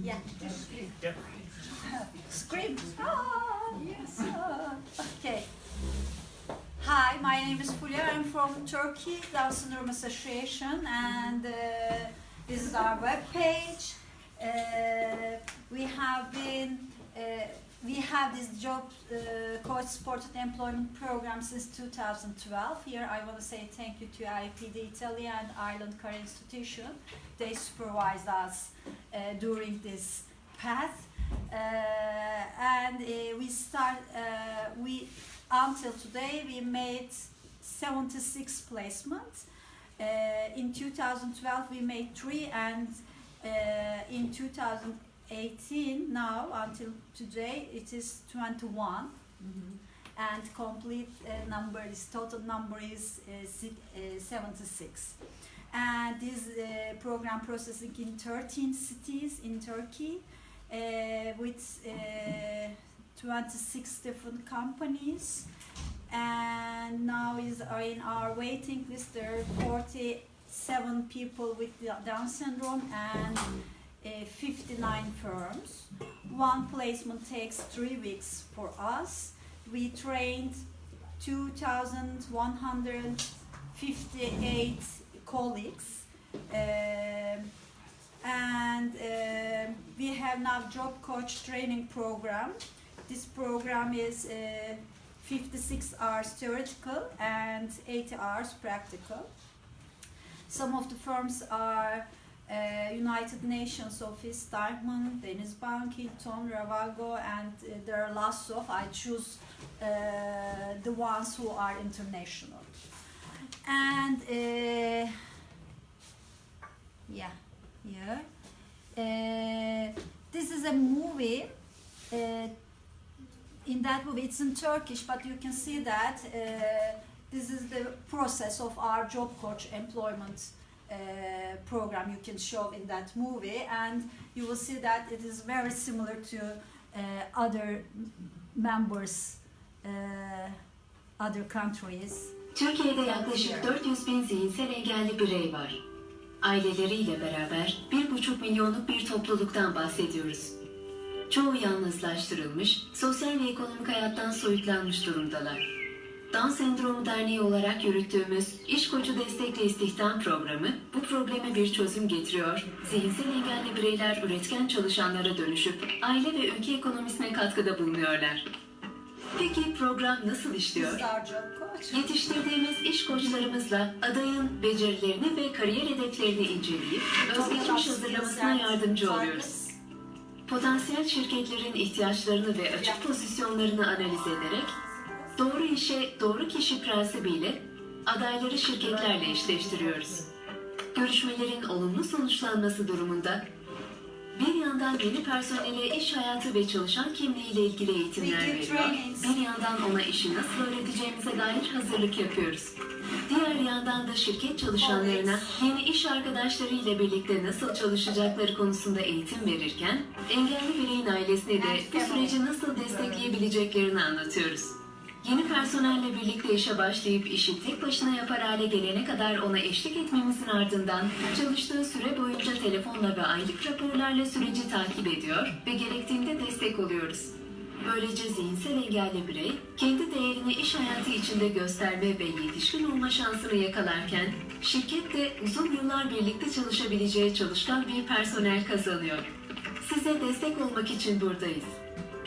Yeah, just scream. Yep. Scream. Ah, yes. Okay. Hi, my name is Fulya. I'm from Turkey Down Sendromu Association, and this is our web page. We have this job coach supported employment program since 2012. Here I want to say thank you to IPD Italy and Ireland Career Institution. They supervised us during this path, and until today we made 76 placements. In 2012 we made 3, and in 2018 now until today it is 21. And complete total number is 76. And this program processing in 13 cities in Turkey with 26 different companies, and now is in our waiting list. There are 47 people with Down syndrome and 59 firms. One placement takes 3 weeks for us. We trained 2,158 colleagues, and we have now job coach training program. This program is 56 hours theoretical and 80 hours practical. Some of the firms are United Nations Office, Diamond, Denizbank, Hilton, Ravago, and there are lots of. I choose the ones who are international. And this is a movie. In that movie, it's in Turkish, but you can see that this is the process of our job coach employment program. You can show in that movie, and you will see that it is very similar to other members, other countries. Türkiye'de yaklaşık 400.000 zihinsel engelli birey var. Aileleriyle beraber 1,5 milyonluk bir topluluktan bahsediyoruz. Çoğu yalnızlaştırılmış, sosyal ve ekonomik hayattan soyutlanmış durumdalar. Down Sendromu Derneği olarak yürüttüğümüz İş Koçu Destekle İstihdam programı bu probleme bir çözüm getiriyor. Zihinsel engelli bireyler üretken çalışanlara dönüşüp aile ve ülke ekonomisine katkıda bulunuyorlar. Peki program nasıl işliyor? Yetiştirdiğimiz iş koçlarımızla adayın becerilerini ve kariyer hedeflerini inceleyip özgeçmiş hazırlamasına yardımcı oluyoruz. Potansiyel şirketlerin ihtiyaçlarını ve açık pozisyonlarını analiz ederek doğru işe doğru kişi prensibiyle adayları şirketlerle eşleştiriyoruz. Görüşmelerin olumlu sonuçlanması durumunda bir yandan yeni personele iş hayatı ve çalışan kimliğiyle ilgili eğitimler veriyor, bir yandan ona işi nasıl öğreteceğimize dair hazırlık yapıyoruz. Diğer yandan da şirket çalışanlarına yeni iş arkadaşlarıyla birlikte nasıl çalışacakları konusunda eğitim verirken, engelli bireyin ailesine de bu süreci nasıl destekleyebileceklerini anlatıyoruz. Yeni personelle birlikte işe başlayıp işi tek başına yapar hale gelene kadar ona eşlik etmemizin ardından çalıştığı süre boyunca telefonla ve aylık raporlarla süreci takip ediyor ve gerektiğinde destek oluyoruz. Böylece zihinsel engelli birey kendi değerini iş hayatı içinde gösterme ve yetişkin olma şansını yakalarken şirket de uzun yıllar birlikte çalışabileceği çalışkan bir personel kazanıyor. Size destek olmak için buradayız.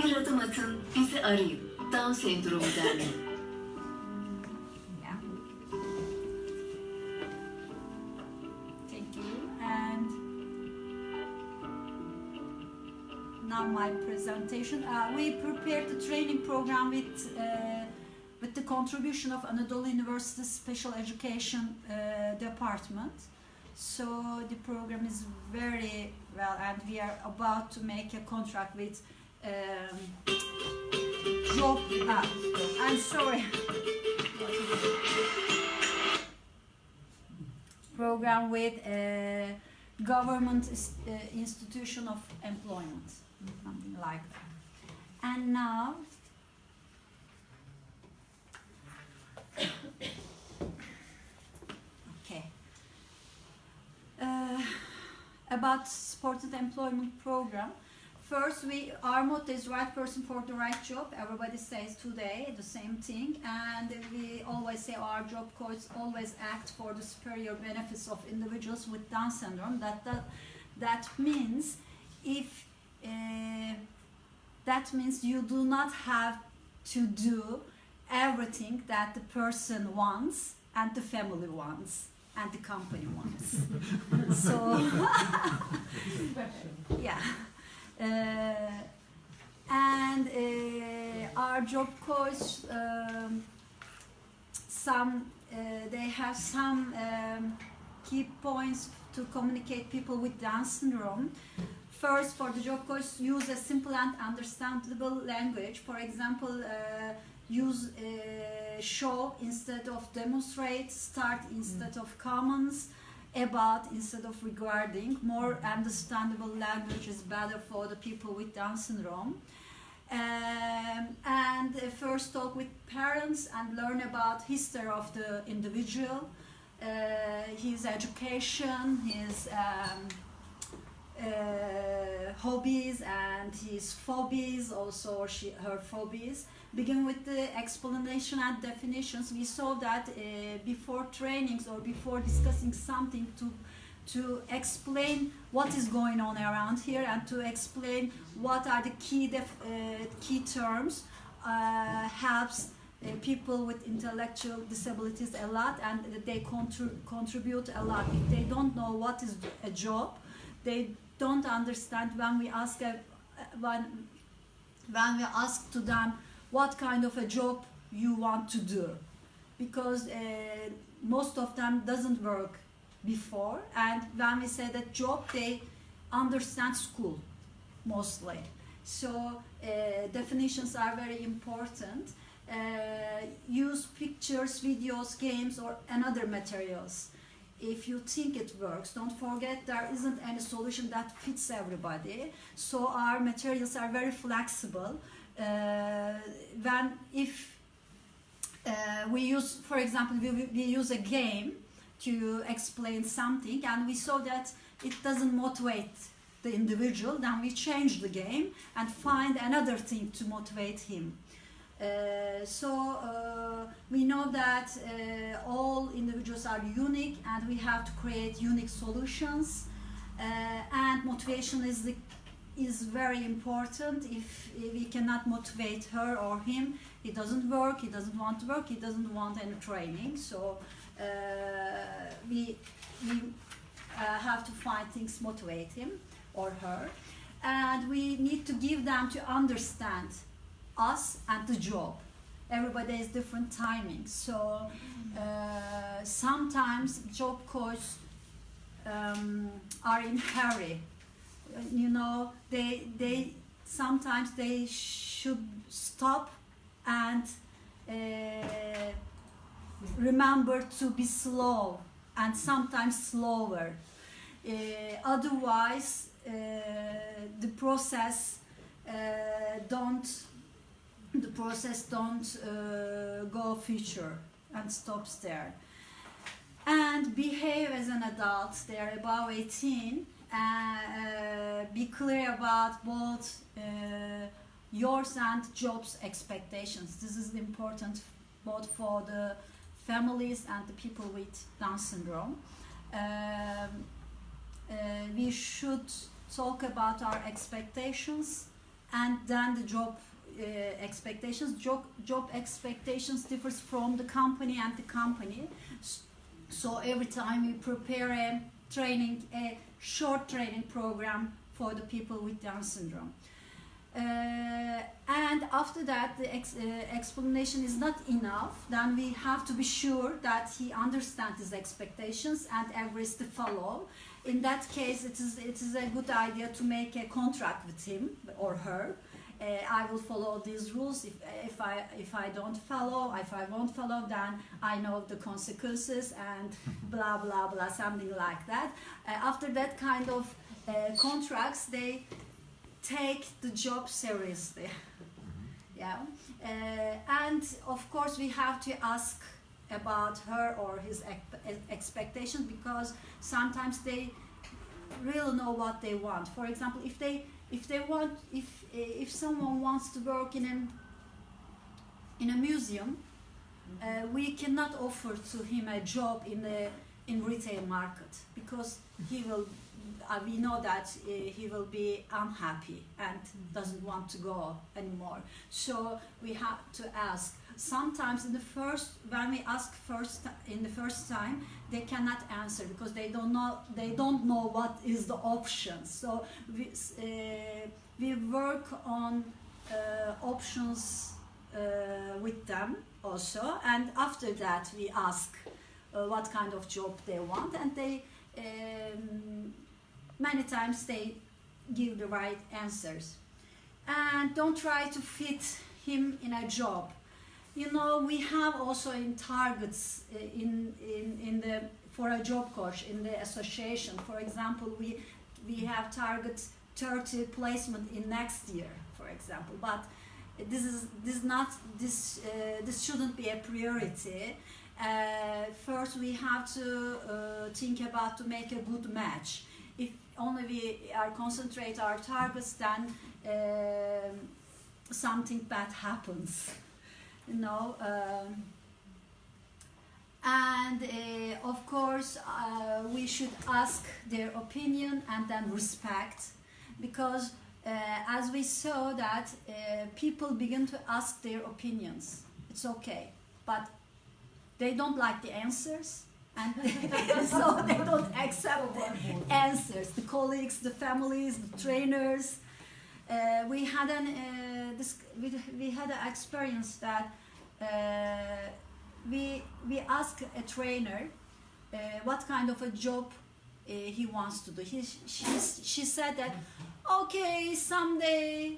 Bir adım atın, bizi arayın. Down Sendromu Derneği. Thank you. And now my presentation. We prepared the training program with the contribution of Anadolu University Special Education Department. So the program is very well, and we are about to make a contract with I'm sorry. Program with government institution of employment, something like that. And now, okay. about supported employment program. First, our motto is right person for the right job. Everybody says today the same thing, and we always say our job coach always act for the superior benefits of individuals with Down syndrome. That means that means you do not have to do everything that the person wants and the family wants and the company wants. So yeah. And our job coach, they have some key points to communicate people with Down syndrome. First, for the job coach, use a simple and understandable language. For example, use show instead of demonstrate, start instead of comments, about instead of regarding. More understandable language is better for the people with Down syndrome. And first talk with parents and learn about history of the individual, his education, his hobbies and his phobias, also her phobias. Begin with the explanation and definitions. We saw that before trainings or before discussing something, to explain what is going on around here and to explain what are the key terms helps people with intellectual disabilities a lot, and they contribute a lot. If they don't know what is a job, they don't understand when we ask to them what kind of a job you want to do, because most of them doesn't work before, and when we say that job, they understand school mostly. So definitions are very important. Use pictures, videos, games, or another materials. If you think it works, don't forget there isn't any solution that fits everybody. So our materials are very flexible. We use, for example, we use a game to explain something, and we saw that it doesn't motivate the individual, then we change the game and find another thing to motivate him. We know that all individuals are unique, and we have to create unique solutions, and motivation is very important. If we cannot motivate her or him, he doesn't work, he doesn't want to work, he doesn't want any training. So we have to find things motivate him or her, and we need to give them to understand us and the job. Everybody has different timings, so sometimes job coaches are in hurry. You know, they sometimes they should stop and remember to be slow, and sometimes slower. Otherwise, the process don't go future and stops there. And behave as an adult. They are above 18. Be clear about both yours and job's expectations. This is important both for the families and the people with Down syndrome. We should talk about our expectations and then the job expectations. Job expectations differs from the company and the company. So every time we prepare a short training program for the people with Down syndrome. And after that, the explanation is not enough. Then we have to be sure that he understands his expectations and agrees to follow. In that case, it is a good idea to make a contract with him or her. I will follow these rules. If I don't follow, if I won't follow, then I know the consequences and blah blah blah, something like that. After that kind of contracts, they take the job seriously. Yeah, and of course we have to ask about her or his expectations, because sometimes really know what they want. For example, if someone wants to work in a museum, we cannot offer to him a job in retail market, because we know that he will be unhappy and doesn't want to go anymore. So we have to ask. Sometimes when we ask in the first time, they cannot answer because they don't know what is the option. So we work on options with them also, and after that we ask what kind of job they want, and they many times they give the right answers. And don't try to fit him in a job. You know, we have also in targets for a job coach in the association. For example, we have targets 30 placement in next year, for example. But this shouldn't be a priority. First, we have to think about to make a good match. If only we concentrate our targets, then something bad happens. You know, and of course we should ask their opinion and then respect, because as we saw that people begin to ask their opinions. It's okay, but they don't like the answers, and so they don't accept the answers. The colleagues, the families, the trainers. We had an experience that we asked a trainer what kind of a job he wants to do. She said that, okay, someday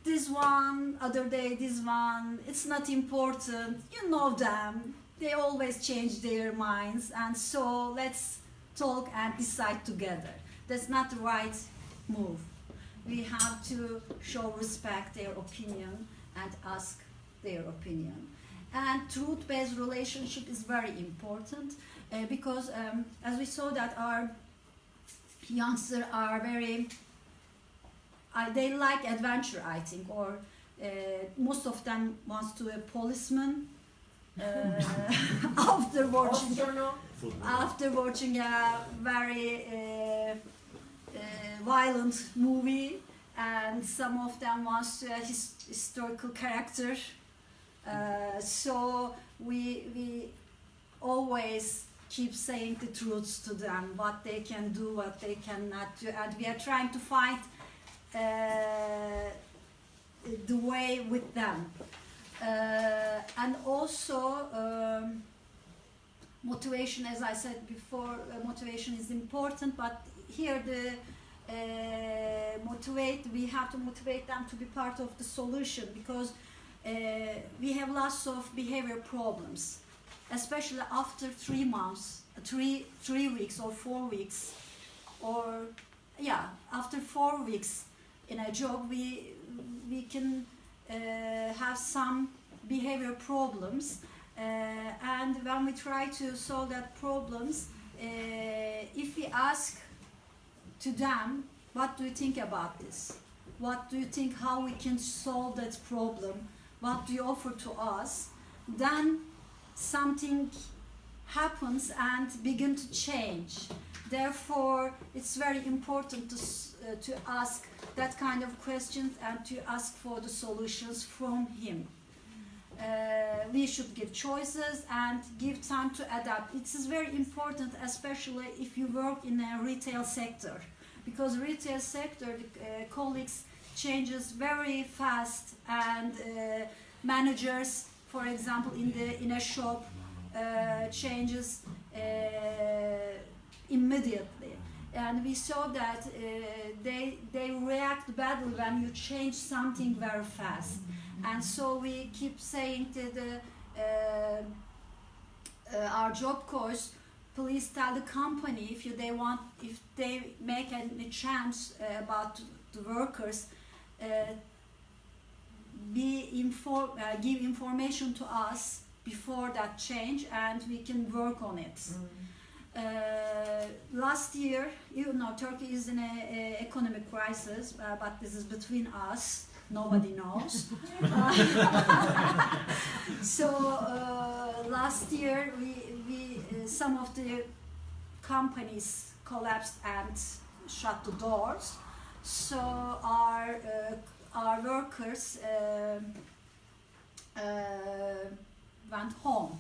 this one, other day this one, it's not important, you know them, they always change their minds, and so let's talk and decide together. That's not the right move. We have to show respect their opinion and ask their opinion. And truth-based relationship is very important because as we saw that our youngsters are they like adventure, I think, or most of them wants to be a policeman after watching a very violent movie, and some of them wants to a historical character. So we always keep saying the truths to them, what they can do, what they cannot do, and we are trying to find the way with them. And also motivation, as I said before, motivation is important, but here we have to motivate them to be part of the solution, because we have lots of behavior problems, especially after 3 months, 3 weeks or 4 weeks, or after 4 weeks in a job, we can have some behavior problems, and when we try to solve that problems, if we ask to them, what do you think about this? What do you think, how we can solve that problem? What do you offer to us? Then something happens and begin to change. Therefore, it's very important to ask that kind of questions and to ask for the solutions from him. We should give choices and give time to adapt. It is very important, especially if you work in a retail sector, because retail sector, colleagues changes very fast, and managers, for example, in a shop changes immediately, and we saw that they react badly when you change something very fast. And so we keep saying to our job coach, please tell the company if they make any chance about the workers, give information to us before that change, and we can work on it. last year, you know, Turkey is in an economic crisis, but this is between us. Nobody knows. So last year, we some of the companies collapsed and shut the doors. So our workers went home,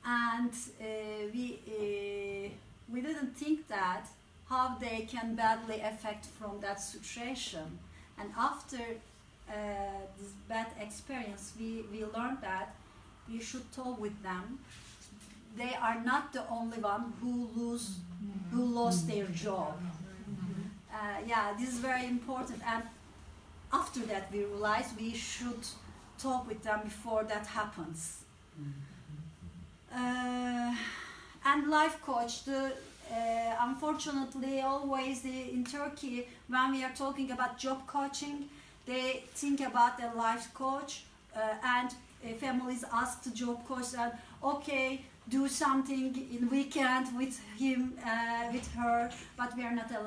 and we didn't think that how they can badly affect from that situation. And after this bad experience, we learned that we should talk with them. They are not the only one who lost their job. Yeah, this is very important. And after that, we realized we should talk with them before that happens. And life coach, unfortunately, always in Turkey, when we are talking about job coaching, they think about a life coach, and families ask the job coach that, okay, do something in weekend with him, with her, but we are not a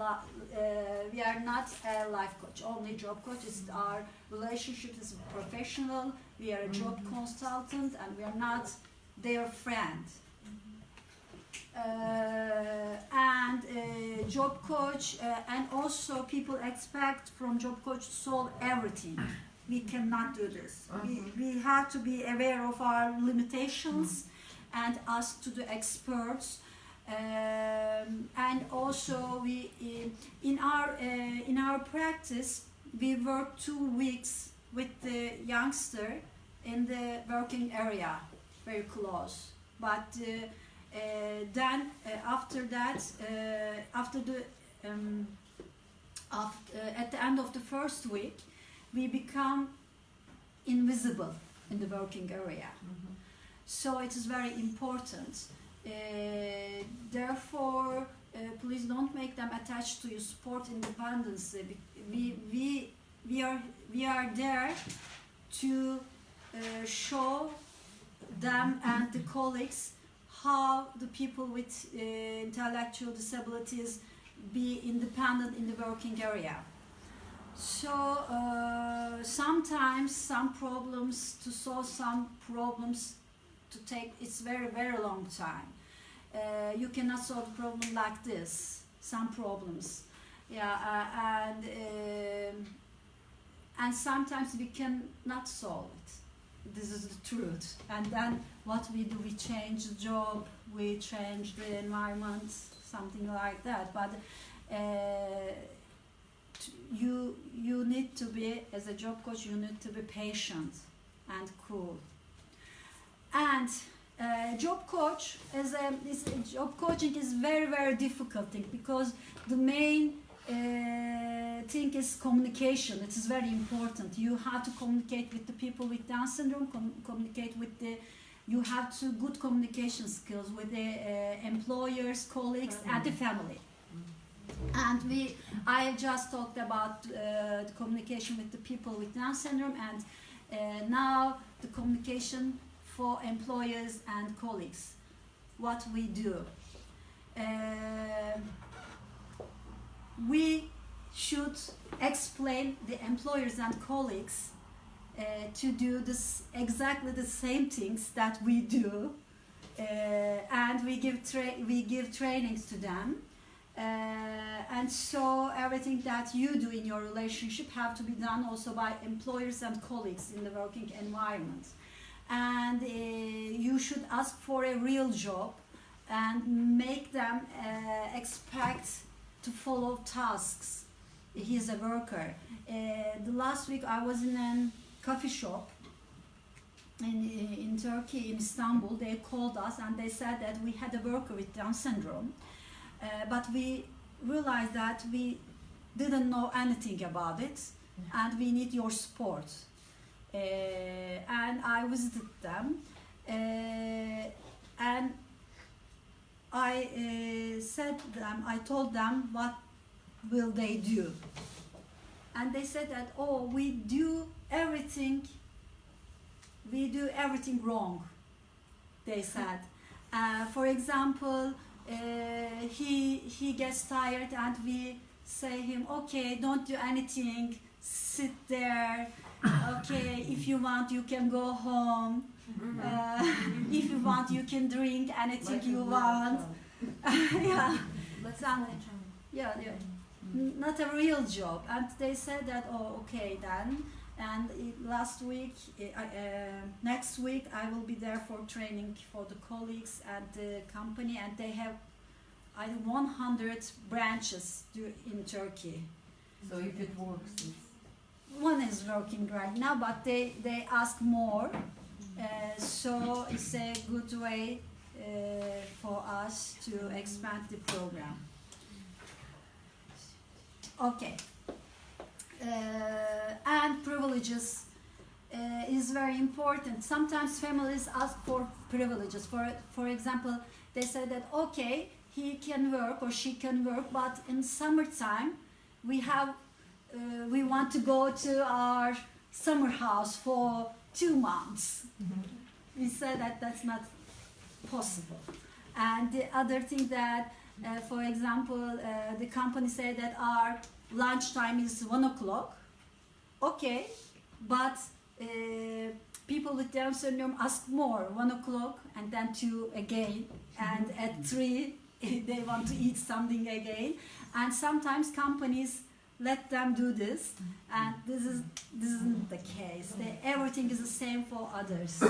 life coach. Only job coach. Is our relationship is professional. We are a job consultant, and we are not their friend. And job coach, and also people expect from job coach to solve everything. We cannot do this. We have to be aware of our limitations and ask to the experts. And also we in our practice we work 2 weeks with the youngster in the working area, very close. But then after that, at the end of the first week, we become invisible in the working area. So it is very important. Therefore, please don't make them attached to your sport independence. We are there to show them and the colleagues how the people with intellectual disabilities be independent in the working area. So sometimes some problems, to solve some problems, to take, it's very, very long time. You cannot solve a problem like this, some problems. Yeah, and sometimes we cannot solve it. This is the truth. And then what we do, we change the job, we change the environment, something like that. But you need to be, as a job coach, you need to be patient and cool. And job coach, job coaching is very, very difficult thing, because the main thing is communication. It is very important. You have to communicate with the people with Down syndrome, communicate with you have to good communication skills with the employers, colleagues, and the family. And I have just talked about the communication with the people with Down syndrome, and now the communication for employers and colleagues. What we do. We should explain the employers and colleagues to do exactly the same things that we do, and we give trainings to them, and so everything that you do in your relationship have to be done also by employers and colleagues in the working environment. And you should ask for a real job and make them expect to follow tasks. He's a worker. The last week I was in a coffee shop in Turkey, in Istanbul. They called us and they said that we had a worker with Down syndrome, but we realized that we didn't know anything about it, and we need your support. And I visited them, and I I told them what will they do, and they said that, oh, we do everything wrong, they said. For example, he gets tired and we say him, okay, don't do anything, sit there, okay, if you want you can go home, if you want you can drink anything you want. Yeah, yeah, not a real job. And they said that, oh, okay then. And next week I will be there for training for the colleagues at the company, and they have 100 branches in Turkey. So if it works, one is working right now, but they ask more. So it's a good way for us to expand the program. Okay. And privileges is very important. Sometimes families ask for privileges. For example, they say that, okay, he can work or she can work, but in summertime we want to go to our summer house for 2 months. We say that that's not possible. And the other thing that, for example, the company said that our lunchtime is 1 o'clock. Okay, but people with Down syndrome ask more, 1 o'clock and then 2 again, and at 3 they want to eat something again. And sometimes companies let them do this, and this isn't the case. Everything is the same for others.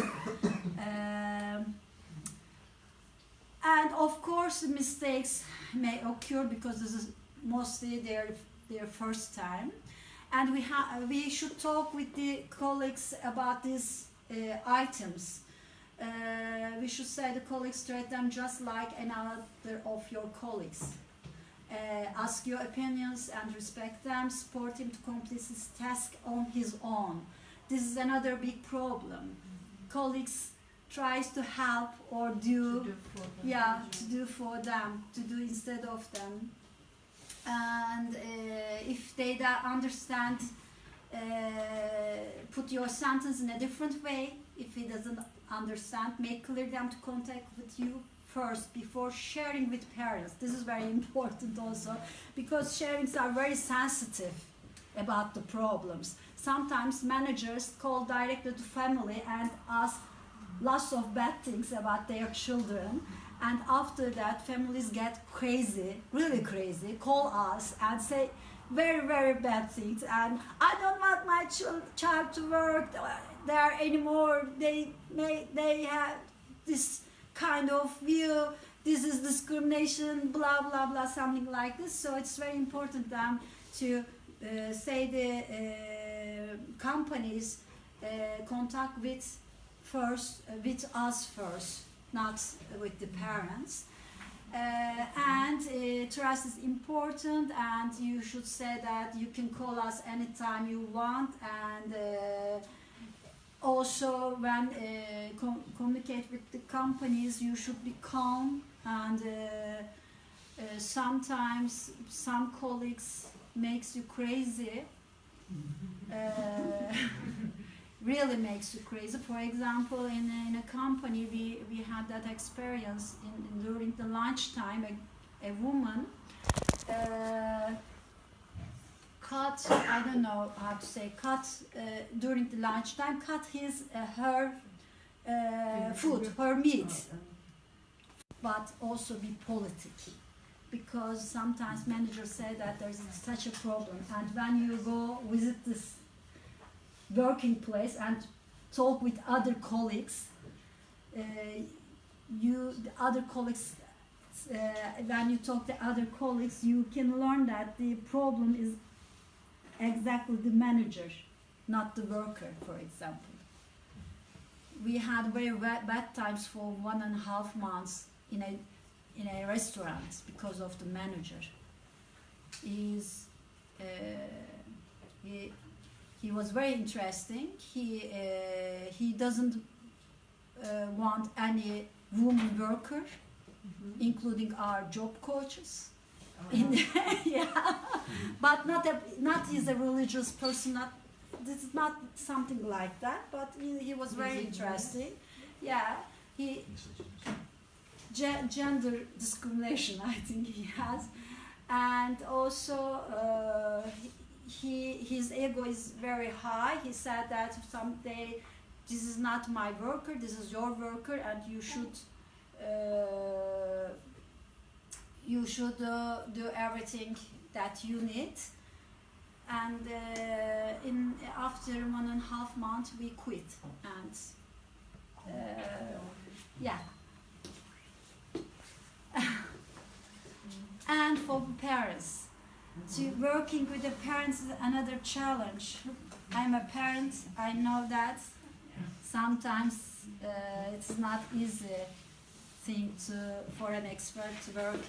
And of course mistakes may occur because this is mostly their first time, and we should talk with the colleagues about these items. We should say the colleagues treat them just like another of your colleagues. Ask your opinions and respect them. Support him to complete his task on his own. This is another big problem. Colleagues tries to help or do for them, to do instead of them. And if they don't understand, put your sentence in a different way. If he doesn't understand, make clear them to contact with you first before sharing with parents. This is very important also, because sharings are very sensitive about the problems. Sometimes managers call directly to family and ask lots of bad things about their children, and after that families get crazy, really crazy, call us and say very, very bad things, and I don't want my child to work there anymore. They have this kind of view, this is discrimination, blah blah blah, something like this. So it's very important then to say the companies contact with us first, not with the parents. And trust is important, and you should say that you can call us anytime you want, and also when communicate with the companies you should be calm, and sometimes some colleagues makes you crazy, really makes you crazy. For example, in a company we had that experience during the lunchtime. A woman cut, I don't know how to say, during the lunchtime, cut her food, her meat, but also be politic, because sometimes managers say that there's such a problem, and when you go visit this working place and talk with other colleagues, when you talk to other colleagues, you can learn that the problem is exactly the manager, not the worker. For example, we had very bad times for 1.5 months in a restaurant because of the manager. He was very interesting. He doesn't want any woman worker, including our job coaches. Yeah, but not he's a religious person. This is not something like that. But he was very interesting. Yeah, gender discrimination, I think he has. And also his ego is very high. He said that someday this is not my worker, this is your worker, and you should do everything that you need. And after 1.5 months we quit, and yeah. And for parents, so working with the parents is another challenge. I'm a parent, I know that sometimes it's not easy thing for an expert to work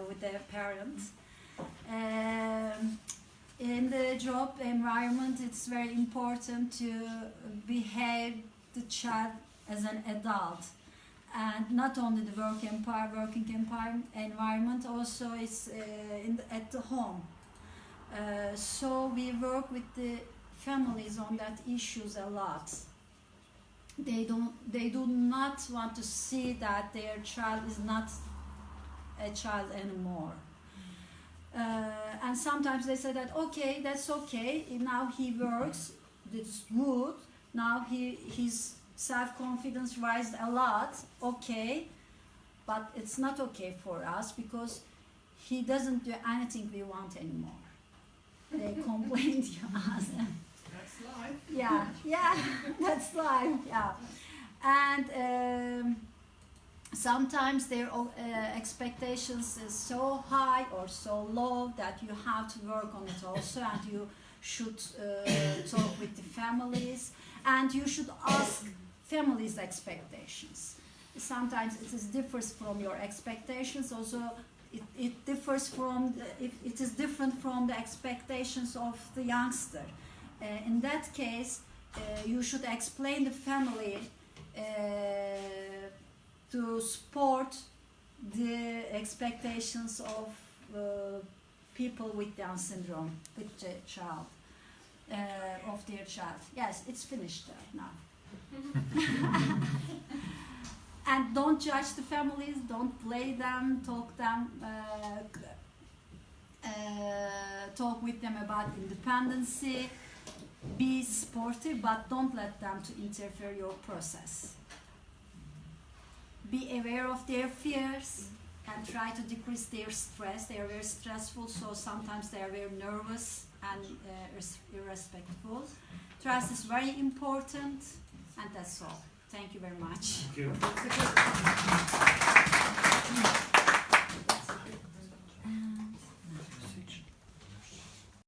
with their parents. In the job environment, it's very important to behave the child as an adult, and not only the working environment, also is at the home. So we work with the families on that issues a lot. They do not want to see that their child is not a child anymore. And sometimes they say that, okay, that's okay, now he works, it's good, now his self-confidence rises a lot, okay, but it's not okay for us because he doesn't do anything we want anymore. They complain to us. That's life. Yeah, that's life, yeah. And sometimes their expectations is so high or so low that you have to work on it also, and you should talk with the families, and you should ask families' expectations. Sometimes it differs from your expectations. Also, it differs from it is different from the expectations of the youngster. In that case, you should explain the family to support the expectations of people with Down syndrome, with the child, of their child. Yes, it's finished there now. And don't judge the families, don't blame them, talk with them about independency, be supportive, but don't let them to interfere your process. Be aware of their fears and try to decrease their stress. They are very stressful, so sometimes they are very nervous and irrespectful. Trust is very important, and that's all. Thank you very much. Thank you. It's a good